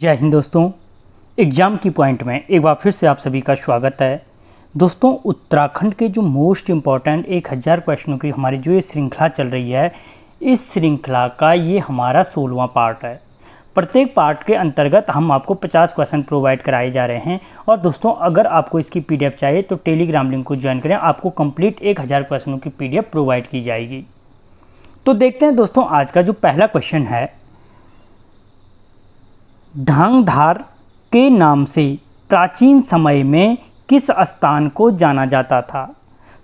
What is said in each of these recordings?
जय हिंद दोस्तों। एग्ज़ाम की पॉइंट में एक बार फिर से आप सभी का स्वागत है। दोस्तों, उत्तराखंड के जो मोस्ट इम्पॉर्टेंट 1000 क्वेश्चनों की हमारी जो ये श्रृंखला चल रही है, इस श्रृंखला का ये हमारा 16वां पार्ट है। प्रत्येक पार्ट के अंतर्गत हम आपको 50 क्वेश्चन प्रोवाइड कराए जा रहे हैं। और दोस्तों, अगर आपको इसकी PDF चाहिए तो टेलीग्राम लिंक को ज्वाइन करें, आपको कंप्लीट 1000 क्वेश्चनों की PDF प्रोवाइड की जाएगी। तो देखते हैं दोस्तों, आज का जो पहला क्वेश्चन है, ढांगधार के नाम से प्राचीन समय में किस स्थान को जाना जाता था।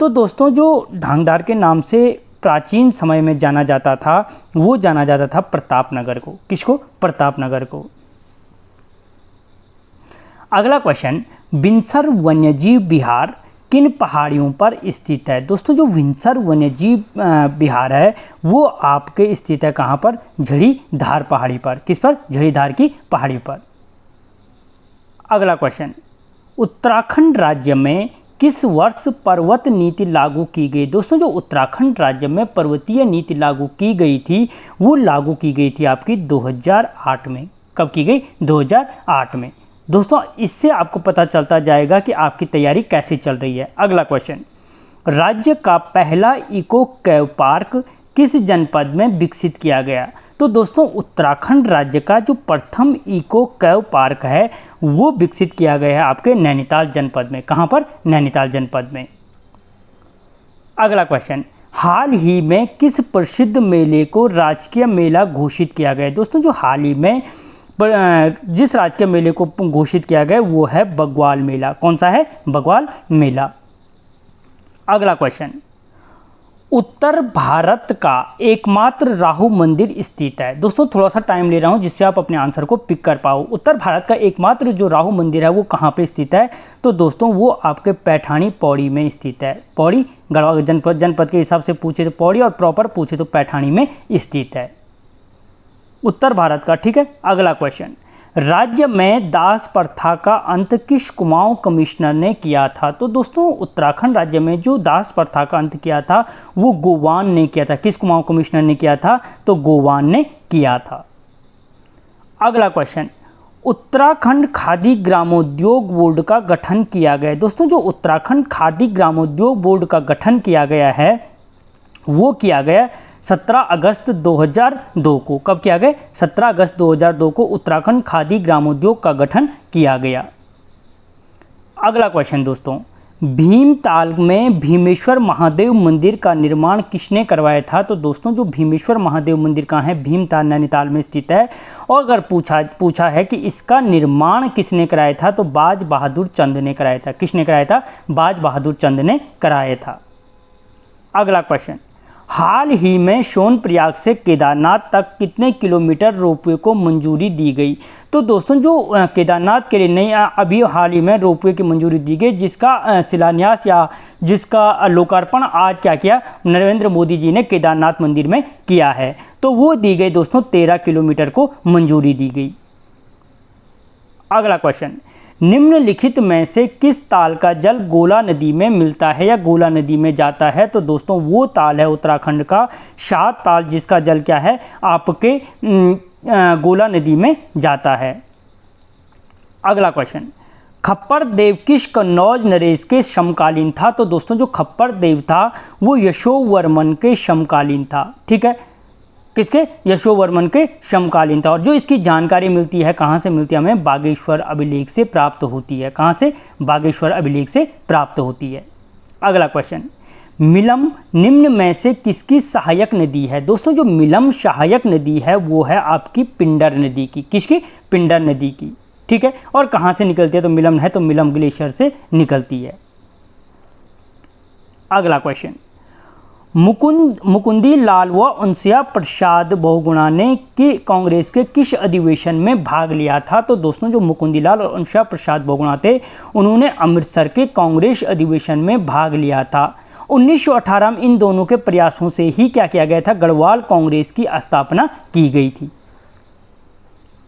तो दोस्तों, जो ढांगधार के नाम से प्राचीन समय में जाना जाता था, वो जाना जाता था प्रतापनगर को। किसको? प्रतापनगर को। अगला क्वेश्चन, विंसर वन्यजीव विहार किन पहाड़ियों पर स्थित है। दोस्तों, जो विंसर वन्यजीव विहार है वो आपके स्थित है कहाँ पर? झड़ीधार पहाड़ी पर। किस पर? झड़ीधार की पहाड़ी पर। अगला क्वेश्चन, उत्तराखंड राज्य में किस वर्ष पर्वत नीति लागू की गई। दोस्तों, जो उत्तराखंड राज्य में पर्वतीय नीति लागू की गई थी, वो लागू की गई थी आपकी 2008 में। कब की गई? 2008 में। दोस्तों, इससे आपको पता चलता जाएगा कि आपकी तैयारी कैसे चल रही है। अगला क्वेश्चन, राज्य का पहला इको कैव पार्क किस जनपद में विकसित किया गया। तो दोस्तों, उत्तराखंड राज्य का जो प्रथम इको कैव पार्क है वो विकसित किया गया है आपके नैनीताल जनपद में। कहाँ पर? नैनीताल जनपद में। अगला क्वेश्चन, हाल ही में किस प्रसिद्ध मेले को राजकीय मेला घोषित किया गया। दोस्तों, जो हाल ही में जिस राजकीय मेले को घोषित किया गया वो है बग्वाल मेला। कौन सा है? बग्वाल मेला। अगला क्वेश्चन, उत्तर भारत का एकमात्र राहु मंदिर स्थित है। दोस्तों, थोड़ा सा टाइम ले रहा हूं जिससे आप अपने आंसर को पिक कर पाओ। उत्तर भारत का एकमात्र जो राहु मंदिर है वो कहाँ पे स्थित है। तो दोस्तों, वो आपके पैठानी पौड़ी में स्थित है। पौड़ी गढ़वा जनपद के हिसाब से पूछे तो पौड़ी, और प्रॉपर पूछे तो पैठानी में स्थित है उत्तर भारत का। ठीक है। अगला क्वेश्चन, राज्य में दास प्रथा का अंत किस कुमाऊं कमिश्नर ने किया था। तो दोस्तों, उत्तराखंड राज्य में जो दास प्रथा का अंत किया था वो गोवान ने किया था। किस कुमाऊं कमिश्नर ने किया था? तो गोवान ने किया था। अगला क्वेश्चन, उत्तराखंड खादी ग्रामोद्योग बोर्ड का गठन किया गया। दोस्तों, जो उत्तराखंड खादी ग्रामोद्योग बोर्ड का गठन किया गया है वो किया गया 17 अगस्त 2002 को। कब किया गया? 17 अगस्त 2002 को उत्तराखंड खादी ग्रामोद्योग का गठन किया गया। अगला क्वेश्चन दोस्तों, भीमताल में भीमेश्वर महादेव मंदिर का निर्माण किसने करवाया था। तो दोस्तों, जो भीमेश्वर महादेव मंदिर कहाँ है? भीमताल नैनीताल में स्थित है। और अगर पूछा है कि इसका निर्माण किसने कराया था, तो बाज बहादुर चंद ने कराया था। किसने कराया था? बाज बहादुर चंद ने कराया था। अगला क्वेश्चन, हाल ही में सोनप्रयाग से केदारनाथ तक कितने किलोमीटर रोपवे को मंजूरी दी गई। तो दोस्तों, जो केदारनाथ के लिए नहीं, अभी हाल ही में रोपवे की मंजूरी दी गई, जिसका शिलान्यास या जिसका लोकार्पण आज क्या किया? नरेंद्र मोदी जी ने केदारनाथ मंदिर में किया है। तो वो दी गई दोस्तों 13 किलोमीटर को मंजूरी दी गई। अगला क्वेश्चन, निम्नलिखित में से किस ताल का जल गोला नदी में मिलता है या गोला नदी में जाता है। तो दोस्तों, वो ताल है उत्तराखंड का 7 ताल, जिसका जल क्या है? आपके गोला नदी में जाता है। अगला क्वेश्चन, खप्पर देव किस कन्नौज नरेश के समकालीन था। तो दोस्तों, जो खप्पर देव था वो यशोवर्मन के समकालीन था। ठीक है। किसके? यशोवर्मन के समकालीन था। और जो इसकी जानकारी मिलती है कहाँ से मिलती है? हमें बागेश्वर अभिलेख से प्राप्त होती है। कहाँ से? बागेश्वर अभिलेख से प्राप्त होती है। अगला क्वेश्चन, मिलम निम्न में से किसकी सहायक नदी है। दोस्तों, जो मिलम सहायक नदी है वो है आपकी पिंडर नदी की। किसकी? पिंडर नदी की। ठीक है। और कहाँ से निकलती है? तो मिलम है तो मिलम ग्लेशियर से निकलती है। अगला क्वेश्चन, मुकुंदी लाल व उनसिया प्रसाद बहुगुणा ने कांग्रेस के किस अधिवेशन में भाग लिया था। तो दोस्तों, जो मुकुंदी लाल और उनसिया प्रसाद बहुगुणा थे, उन्होंने अमृतसर के कांग्रेस अधिवेशन में भाग लिया था। 1918 में इन दोनों के प्रयासों से ही क्या किया गया था? गढ़वाल कांग्रेस की स्थापना की गई थी।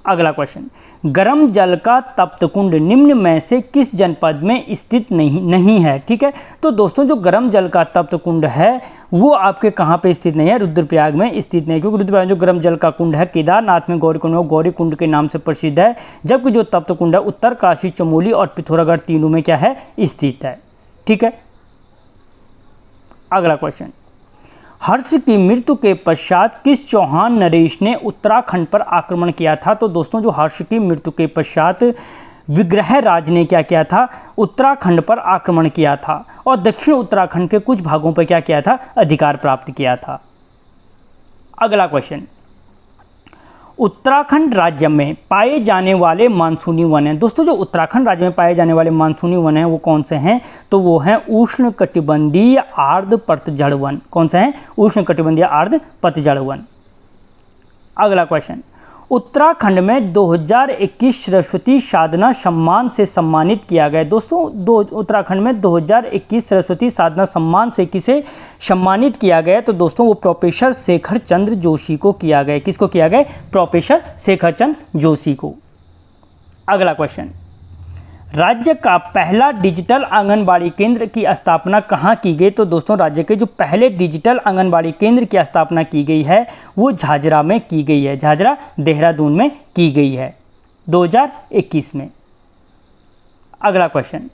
अगला क्वेश्चन, गर्म जल का तप्त कुंड निम्न में से किस जनपद में स्थित नहीं है? ठीक है, तो दोस्तों जो गर्म जल का तप्त कुंड है वो आपके कहाँ पे स्थित नहीं है? रुद्रप्रयाग में स्थित नहीं है, क्योंकि रुद्रप्रयाग जो गर्म जल का कुंड है केदारनाथ में गौरी कुंड, गौरी कुंड के नाम से प्रसिद्ध है, जबकि जो तप्त कुंड है उत्तरकाशी, चमोली और पिथौरागढ़ तीनों में क्या है? स्थित है। ठीक है, अगला क्वेश्चन, हर्ष की मृत्यु के पश्चात किस चौहान नरेश ने उत्तराखंड पर आक्रमण किया था? तो दोस्तों जो हर्ष की मृत्यु के पश्चात विग्रह राज ने क्या किया था? उत्तराखंड पर आक्रमण किया था और दक्षिण उत्तराखंड के कुछ भागों पर क्या किया था? अधिकार प्राप्त किया था। अगला क्वेश्चन, उत्तराखंड राज्य में पाए जाने वाले मानसूनी वन हैं। दोस्तों जो उत्तराखंड राज्य में पाए जाने वाले मानसूनी वन हैं वो कौन से हैं? तो वो हैं उष्णकटिबंधीय आर्द्र पतझड़ वन। कौन से हैं? उष्णकटिबंधीय आर्द्र पतझड़ वन। अगला क्वेश्चन, उत्तराखंड में 2021 सरस्वती साधना सम्मान से सम्मानित किया गया। दोस्तों उत्तराखंड में 2021 सरस्वती साधना सम्मान से किसे सम्मानित किया गया? तो दोस्तों वो प्रोफेसर शेखर चंद्र जोशी को किया गया। किसको किया गया? प्रोफेसर शेखर चंद्र जोशी को। अगला क्वेश्चन, राज्य का पहला डिजिटल आंगनबाड़ी केंद्र की स्थापना कहाँ की गई? तो दोस्तों राज्य के जो पहले डिजिटल आंगनबाड़ी केंद्र की स्थापना की गई है वो झाझरा में की गई है। झाझरा देहरादून में की गई है 2021 में। अगला क्वेश्चन,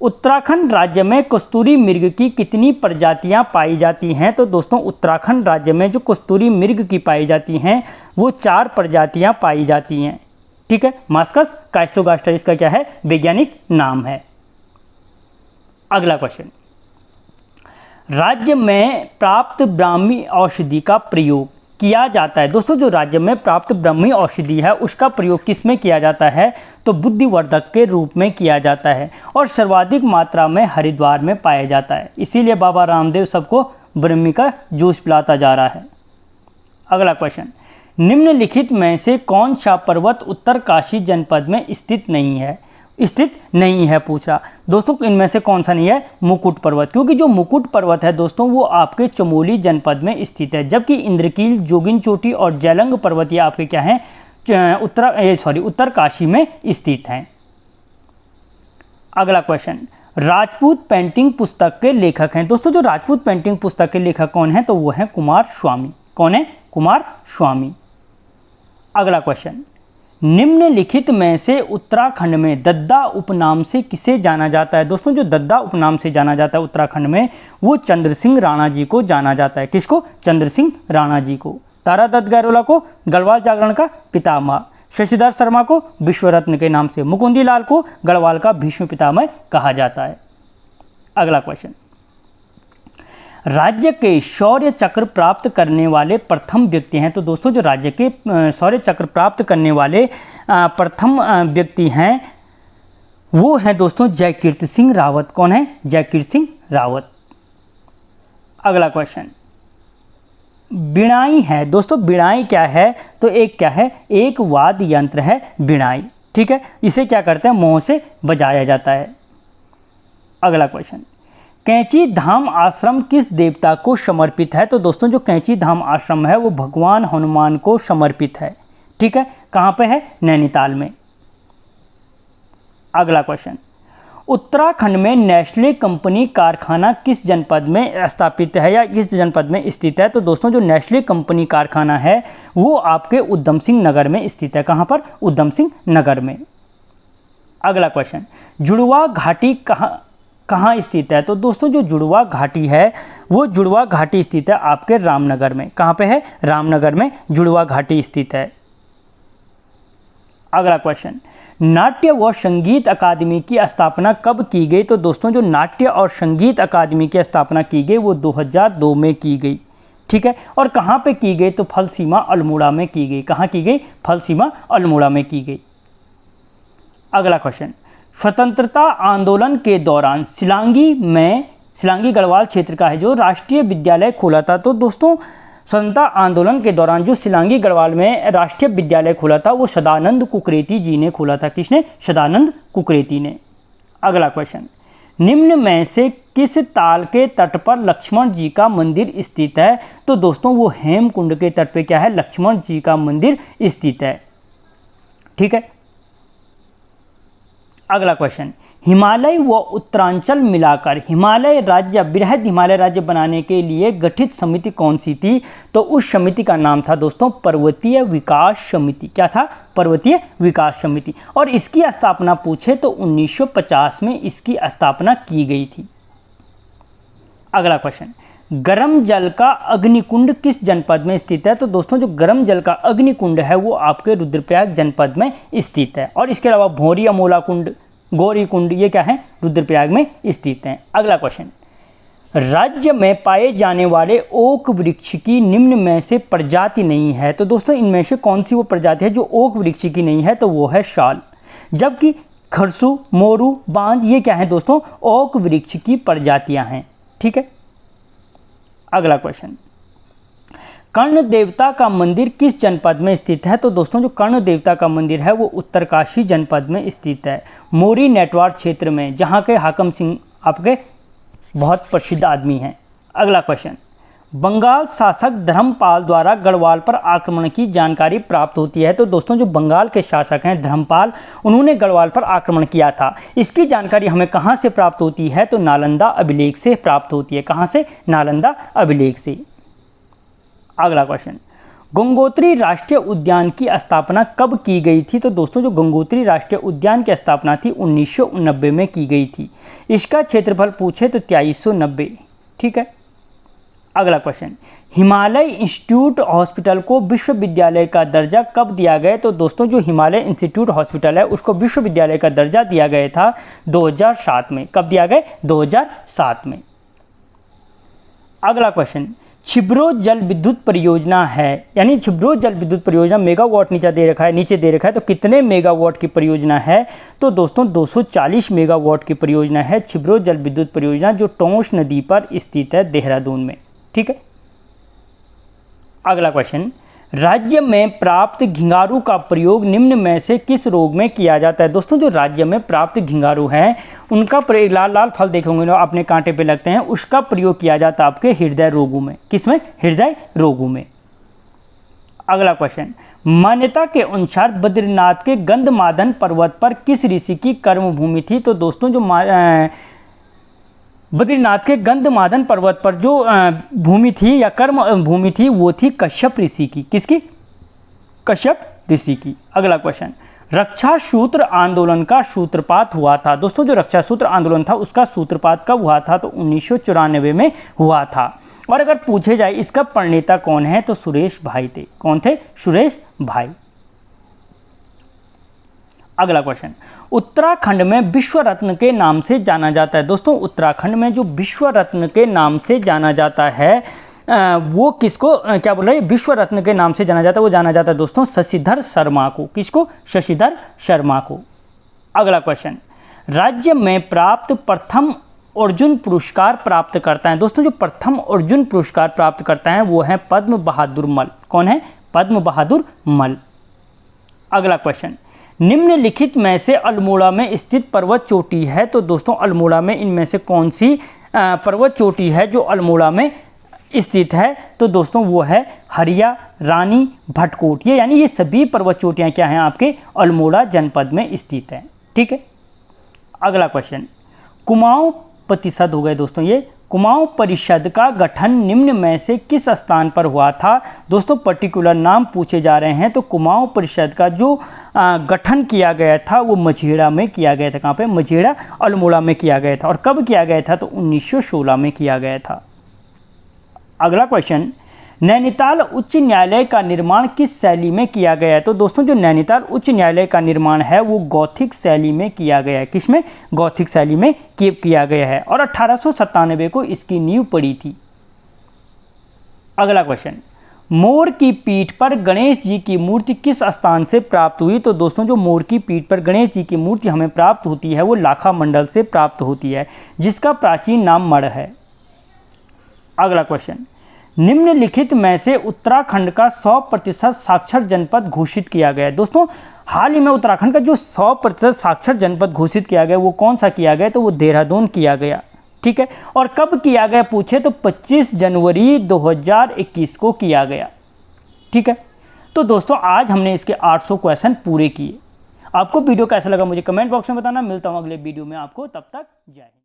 उत्तराखंड राज्य में कस्तूरी मृग की कितनी प्रजातियां पाई जाती हैं? तो दोस्तों उत्तराखंड राज्य में जो कस्तूरी मृग की पाई जाती हैं वो 4 प्रजातियां पाई जाती हैं। ठीक है, मास्कस काइस्टोगास्टर इसका क्या है? वैज्ञानिक नाम है। अगला क्वेश्चन, राज्य में प्राप्त ब्राह्मी औषधि का प्रयोग किया जाता है। दोस्तों जो राज्य में प्राप्त ब्राह्मी औषधि है उसका प्रयोग किस में किया जाता है? तो बुद्धिवर्धक के रूप में किया जाता है और सर्वाधिक मात्रा में हरिद्वार में पाया जाता है। इसीलिए बाबा रामदेव सबको ब्राह्मी का जूस पिलाता जा रहा है। अगला क्वेश्चन, निम्नलिखित में से कौन सा पर्वत उत्तरकाशी जनपद में स्थित नहीं है? पूछा। दोस्तों इनमें से कौन सा नहीं है? मुकुट पर्वत, क्योंकि जो मुकुट पर्वत है दोस्तों वो आपके चमोली जनपद में स्थित है, जबकि इंद्रकील, जोगिन चोटी और जैलंग पर्वत ये आपके क्या हैं? उत्तरकाशी में स्थित हैं। अगला क्वेश्चन, राजपूत पेंटिंग पुस्तक के लेखक हैं। दोस्तों जो राजपूत पेंटिंग पुस्तक के लेखक कौन है? तो वो है कुमार स्वामी। कौन है? कुमार स्वामी। अगला क्वेश्चन, निम्नलिखित में से उत्तराखंड में दद्दा उपनाम से किसे जाना जाता है? दोस्तों जो दद्दा उपनाम से जाना जाता है उत्तराखंड में वो चंद्र सिंह राणा जी को जाना जाता है। किसको? चंद्र सिंह राणा जी को। तारा दत्त गैरोला को गढ़वाल जागरण का पितामह, शशिधर शर्मा को विश्व रत्न के नाम से, मुकुंदी लाल को गढ़वाल का भीष्म पितामह कहा जाता है। अगला क्वेश्चन, राज्य के शौर्य चक्र प्राप्त करने वाले प्रथम व्यक्ति हैं। तो दोस्तों जो राज्य के शौर्य चक्र प्राप्त करने वाले प्रथम व्यक्ति हैं वो हैं दोस्तों जयकीर्ति सिंह रावत। कौन है? जयकीर्ति सिंह रावत। अगला क्वेश्चन, बिणाई है। दोस्तों बिणाई क्या है? तो एक क्या है? एक वाद्य यंत्र है बिणाई। ठीक है, इसे क्या करते हैं? मोह से बजाया जाता है। अगला क्वेश्चन, कैंची धाम आश्रम किस देवता को समर्पित है? तो दोस्तों जो कैंची धाम आश्रम है वो भगवान हनुमान को समर्पित है। ठीक है, कहाँ पे है? नैनीताल में। अगला क्वेश्चन, उत्तराखंड में नेस्ले कंपनी कारखाना किस जनपद में स्थापित है या किस जनपद में स्थित है? तो दोस्तों जो नेस्ले कंपनी कारखाना है वो आपके उधम सिंह नगर में स्थित है। कहाँ पर? उधम सिंह नगर में। अगला क्वेश्चन, जुड़वा घाटी कहाँ स्थित है? तो दोस्तों जो जुड़वा घाटी है वो जुड़वा घाटी स्थित है आपके रामनगर में। कहाँ पे है? रामनगर में जुड़वा घाटी स्थित है। अगला क्वेश्चन, नाट्य व संगीत अकादमी की स्थापना कब की गई? तो दोस्तों जो नाट्य और संगीत अकादमी की स्थापना की गई वो 2002 में की गई। ठीक है, और कहाँ पे की गई? तो फलसीमा अल्मोड़ा में की गई। कहाँ की गई? फलसीमा अल्मोड़ा में की गई। अगला क्वेश्चन, स्वतंत्रता आंदोलन के दौरान सिलांगी गढ़वाल क्षेत्र का है जो राष्ट्रीय विद्यालय खोला था। तो दोस्तों स्वतंत्रता आंदोलन के दौरान जो सिलांगी गढ़वाल में राष्ट्रीय विद्यालय खोला था वो सदानंद कुकरेती जी ने खोला था। किसने? सदानंद कुकरेती ने। अगला क्वेश्चन, निम्न में से किस ताल के तट पर लक्ष्मण जी का मंदिर स्थित है? तो दोस्तों वो हेमकुंड के तट पे क्या है? लक्ष्मण जी का मंदिर स्थित है। ठीक है। अगला क्वेश्चन, हिमालय व उत्तरांचल मिलाकर हिमालय राज्य, बृहद हिमालय राज्य बनाने के लिए गठित समिति कौन सी थी? तो उस समिति का नाम था दोस्तों पर्वतीय विकास समिति। क्या था? पर्वतीय विकास समिति। और इसकी स्थापना पूछे तो 1950 में इसकी स्थापना की गई थी। अगला क्वेश्चन, गर्म जल का अग्निकुंड किस जनपद में स्थित है? तो दोस्तों जो गर्म जल का अग्निकुंड है वो आपके रुद्रप्रयाग जनपद में स्थित है। और इसके अलावा भौरी अमोला कुंड, गौरी कुंड, ये क्या है? रुद्रप्रयाग में स्थित हैं। अगला क्वेश्चन, राज्य में पाए जाने वाले ओक वृक्ष की निम्न में से प्रजाति नहीं है। तो दोस्तों इनमें से कौन सी वो प्रजाति है जो ओक वृक्ष की नहीं है? तो वो है शाल। जबकि खरसू, मोरू, बांज ये क्या है दोस्तों? ओक वृक्ष की प्रजातियां हैं। ठीक है। अगला क्वेश्चन, कर्ण देवता का मंदिर किस जनपद में स्थित है? तो दोस्तों जो कर्ण देवता का मंदिर है वो उत्तरकाशी जनपद में स्थित है, मोरी नेटवार क्षेत्र में, जहाँ के हाकम सिंह आपके बहुत प्रसिद्ध आदमी हैं। अगला क्वेश्चन, बंगाल शासक धर्मपाल द्वारा गढ़वाल पर आक्रमण की जानकारी प्राप्त होती है। तो दोस्तों जो बंगाल के शासक हैं धर्मपाल, उन्होंने गढ़वाल पर आक्रमण किया था। इसकी जानकारी हमें कहाँ से प्राप्त होती है? तो नालंदा अभिलेख से प्राप्त होती है। कहाँ से? नालंदा अभिलेख से। अगला क्वेश्चन, गंगोत्री राष्ट्रीय उद्यान की स्थापना कब की गई थी? तो दोस्तों जो गंगोत्री राष्ट्रीय उद्यान की स्थापना थी 1990 में की गई थी। इसका क्षेत्रफल पूछे तो 2390। ठीक है। अगला क्वेश्चन, हिमालय इंस्टीट्यूट हॉस्पिटल को विश्वविद्यालय का दर्जा कब दिया गया? तो दोस्तों जो हिमालय इंस्टीट्यूट हॉस्पिटल है उसको विश्वविद्यालय का दर्जा दिया गया था 2007 में। कब दिया गया? 2007 में। अगला क्वेश्चन, छिब्रो जल विद्युत परियोजना है, यानी छिब्रो जल विद्युत परियोजना मेगावाट नीचे दे रखा है तो कितने मेगावाट की परियोजना है? तो दोस्तों 240 मेगावाट की परियोजना है छिब्रो जल विद्युत परियोजना, जो टोंस नदी पर स्थित है देहरादून में। ठीक है। अगला क्वेश्चन, राज्य में प्राप्त घिंगारू का प्रयोग निम्न में से किस रोग में किया जाता है? दोस्तों जो राज्य में प्राप्त घिंगारू हैं उनका प्रयोग, लाल लाल फल देखे होंगे अपने कांटे पे लगते हैं, उसका प्रयोग किया जाता है आपके हृदय रोगों में। किसमें? हृदय रोगों में। अगला क्वेश्चन, मान्यता के अनुसार बद्रीनाथ के गंधमादन पर्वत पर किस ऋषि की कर्मभूमि थी? तो दोस्तों जो बद्रीनाथ के गंधमादन पर्वत पर जो भूमि थी या कर्म भूमि थी वो थी कश्यप ऋषि की। किसकी? कश्यप ऋषि की। अगला क्वेश्चन, रक्षा सूत्र आंदोलन का सूत्रपात हुआ था। दोस्तों जो रक्षा सूत्र आंदोलन था उसका सूत्रपात कब हुआ था? तो 1994 में हुआ था। और अगर पूछे जाए इसका प्रणेता कौन है तो सुरेश भाई थे। कौन थे? सुरेश भाई। अगला क्वेश्चन, उत्तराखंड में विश्व रत्न के नाम से जाना जाता है। दोस्तों उत्तराखंड में जो विश्व रत्न के नाम से जाना जाता है वो किसको क्या बोल रहे हैं? विश्व रत्न के नाम से जाना जाता है, वो जाना जाता है दोस्तों शशिधर शर्मा को। किसको? शशिधर शर्मा को। अगला क्वेश्चन, राज्य में प्राप्त प्रथम अर्जुन पुरस्कार प्राप्त करता है। दोस्तों जो प्रथम अर्जुन पुरस्कार प्राप्त करता है वो है पद्म बहादुर मल। कौन है? पद्म बहादुर मल। अगला क्वेश्चन, निम्नलिखित में से अल्मोड़ा में स्थित पर्वत चोटी है। तो दोस्तों अल्मोड़ा में इनमें से कौन सी पर्वत चोटी है जो अल्मोड़ा में स्थित है? तो दोस्तों वो है हरिया, रानी, भटकोट। ये यानी ये सभी पर्वत चोटियाँ क्या हैं? आपके अल्मोड़ा जनपद में स्थित है। ठीक है। अगला क्वेश्चन, कुमाऊं प्रतिशत हो गए दोस्तों। ये कुमाऊं परिषद का गठन निम्न में से किस स्थान पर हुआ था? दोस्तों पर्टिकुलर नाम पूछे जा रहे हैं तो कुमाऊं परिषद का जो गठन किया गया था वो मझेड़ा में किया गया था। कहाँ पे? मझेड़ा अल्मोड़ा में किया गया था। और कब किया गया था? तो 1916 में किया गया था। अगला क्वेश्चन, नैनीताल उच्च न्यायालय का निर्माण किस शैली में किया गया है? तो दोस्तों जो नैनीताल उच्च न्यायालय का निर्माण है वो गौथिक शैली में किया गया है। किसमें? गौथिक शैली में किया गया है। और 1897 को इसकी नींव पड़ी थी। अगला क्वेश्चन, मोर की पीठ पर गणेश जी की मूर्ति किस स्थान से प्राप्त हुई? तो दोस्तों जो मोर की पीठ पर गणेश जी की मूर्ति हमें प्राप्त होती है वो लाखा मंडल से प्राप्त होती है, जिसका प्राचीन नाम मढ़ है। अगला क्वेश्चन, निम्नलिखित में से उत्तराखंड का 100% साक्षर जनपद घोषित किया गया है। दोस्तों हाल ही में उत्तराखंड का जो 100% साक्षर जनपद घोषित किया गया वो कौन सा किया गया? तो वो देहरादून किया गया। ठीक है। और कब किया गया पूछे तो 25 जनवरी 2021 को किया गया। ठीक है। तो दोस्तों आज हमने इसके 800 क्वेश्चन पूरे किए। आपको वीडियो कैसा लगा मुझे कमेंट बॉक्स में बताना। मिलता हूँ अगले वीडियो में आपको, तब तक जय हिंद।